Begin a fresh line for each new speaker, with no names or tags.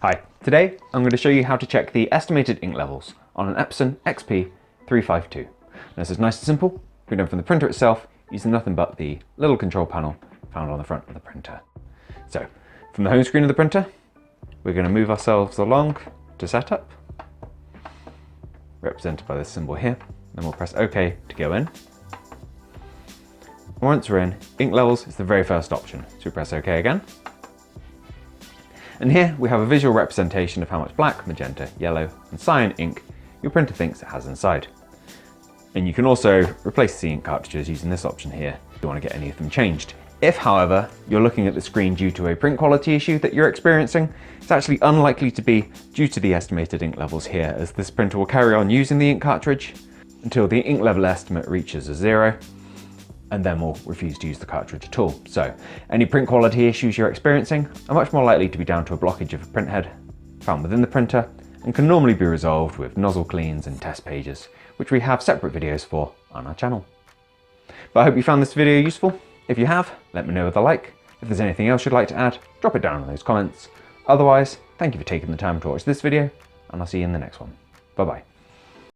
Hi, today I'm going to show you how to check the estimated ink levels on an Epson XP-352. This is nice and simple. We're done from the printer itself using nothing but the little control panel found on the front of the printer. So from the home screen of the printer, we're going to move ourselves along to setup, represented by this symbol here. Then we'll press OK to go in. And once we're in, ink levels is the very first option. So we press OK again. And here we have a visual representation of how much black, magenta, yellow and cyan ink your printer thinks it has inside. And you can also replace the ink cartridges using this option here if you want to get any of them changed. If, however, you're looking at the screen due to a print quality issue that you're experiencing, it's actually unlikely to be due to the estimated ink levels here, as this printer will carry on using the ink cartridge until the ink level estimate reaches a 0, and then we'll refuse to use the cartridge at all. So any print quality issues you're experiencing are much more likely to be down to a blockage of a print head found within the printer, and can normally be resolved with nozzle cleans and test pages, which we have separate videos for on our channel. But I hope you found this video useful. If you have, let me know with a like. If there's anything else you'd like to add, drop it down in those comments. Otherwise, thank you for taking the time to watch this video, and I'll see you in the next one. Bye bye.